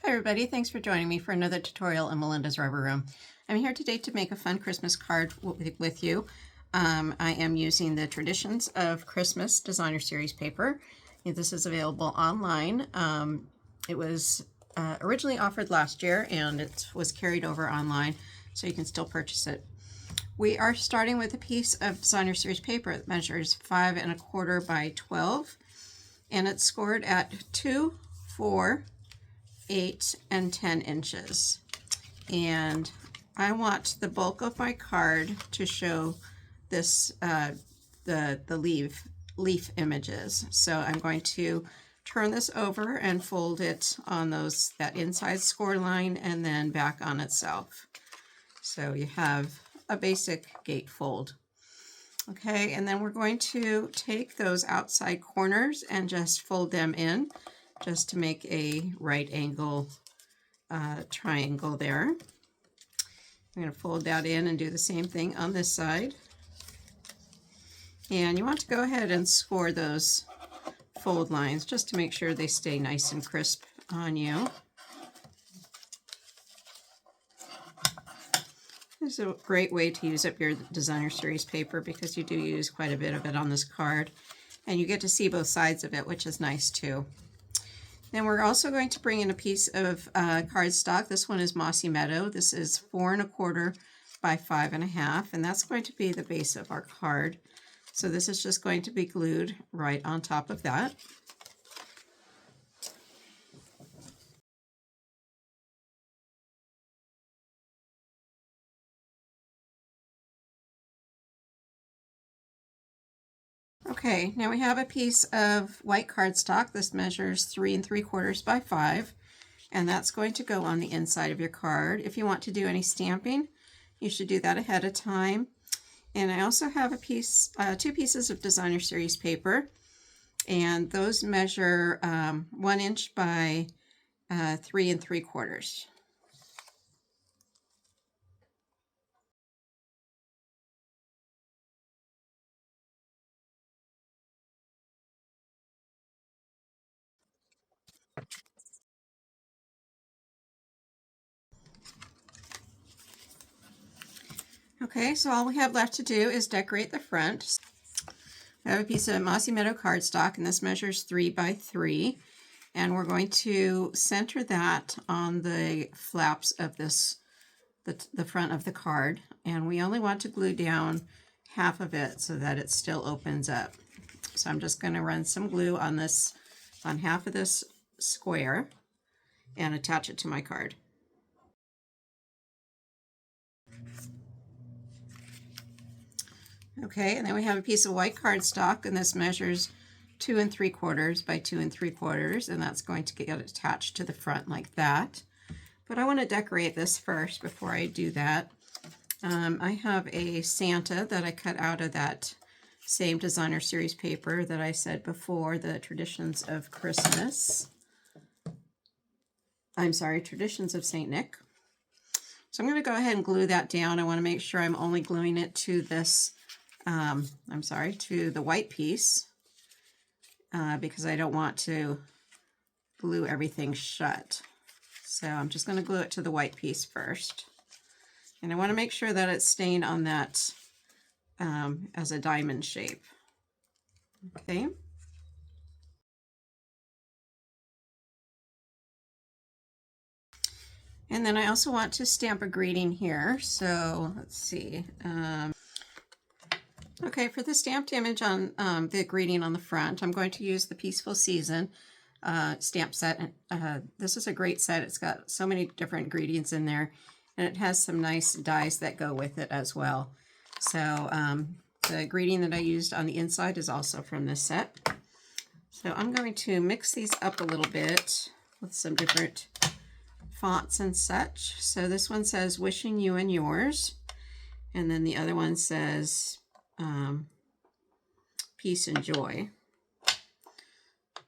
Hi everybody, thanks for joining me for another tutorial in Melinda's Rubber Room. I'm here today to make a fun Christmas card with you. I am using the Traditions of Christmas Designer Series paper. This is available online. It was originally offered last year and it was carried over online, so you can still purchase it. We are starting with a piece of Designer Series paper that measures 5 1/4 by 12, and it's scored at 2, 4, 8, and 10 inches. And I want the bulk of my card to show this the leaf images. So I'm going to turn this over and fold it on that inside score line and then back on itself. So you have a basic gatefold. Okay, and then we're going to take those outside corners and just fold them in just to make a right angle triangle there. I'm going to fold that in and do the same thing on this side. And you want to go ahead and score those fold lines just to make sure they stay nice and crisp on you. This is a great way to use up your Designer Series paper because you do use quite a bit of it on this card. And you get to see both sides of it, which is nice too. Then we're also going to bring in a piece of cardstock. This one is Mossy Meadow. This is 4 1/4 by 5 1/2, and that's going to be the base of our card. So this is just going to be glued right on top of that. Okay, now we have a piece of white cardstock. This measures 3 3/4 by 5, and that's going to go on the inside of your card. If you want to do any stamping, you should do that ahead of time. And I also have a two pieces of Designer Series paper, and those measure 1 inch by 3 3/4. Okay, so all we have left to do is decorate the front. I have a piece of Mossy Meadow cardstock, and this measures 3 by 3. And we're going to center that on the flaps of the front of the card. And we only want to glue down half of it so that it still opens up. So I'm just going to run some glue on half of this square and attach it to my card. Okay, and then we have a piece of white cardstock, and this measures 2 3/4 by 2 3/4, and that's going to get attached to the front like that. But I want to decorate this first before I do that. I have a Santa that I cut out of that same Designer Series paper that I said before, the Traditions of Christmas. I'm sorry, Traditions of St. Nick. So I'm going to go ahead and glue that down. I want to make sure I'm only gluing it to this, to the white piece, because I don't want to glue everything shut. So I'm just going to glue it to the white piece first. And I want to make sure that it's staying on that as a diamond shape. Okay. And then I also want to stamp a greeting here. So let's see. Okay, for the stamped image on the greeting on the front, I'm going to use the Peaceful Season stamp set. This is a great set. It's got so many different greetings in there, and it has some nice dies that go with it as well. So the greeting that I used on the inside is also from this set. So I'm going to mix these up a little bit with some different fonts and such. So this one says "Wishing You and Yours," and then the other one says "Peace and Joy."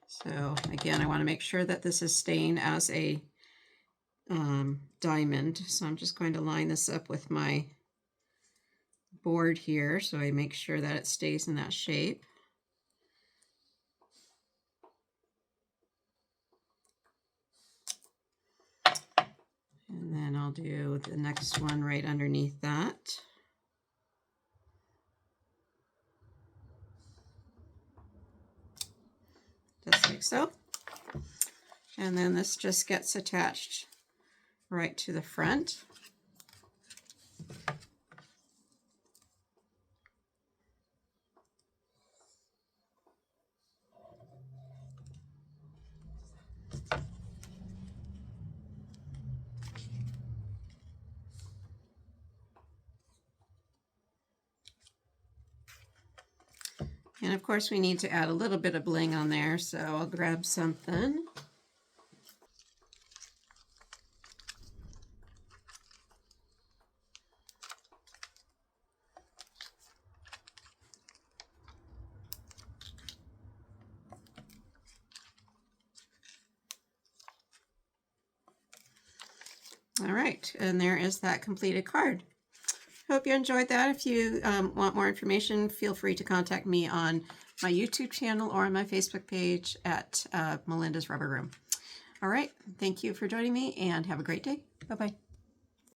So again, I want to make sure that this is staying as a diamond. So I'm just going to line this up with my board here so I make sure that it stays in that shape. do the next one right underneath that. Just like so. And then this just gets attached right to the front. And of course we need to add a little bit of bling on there, so I'll grab something. All right, and there is that completed card. Hope you enjoyed that. If you want more information, feel free to contact me on my YouTube channel or on my Facebook page at Melinda's Rubber Room. All right, thank you for joining me and have a great day. Bye-bye.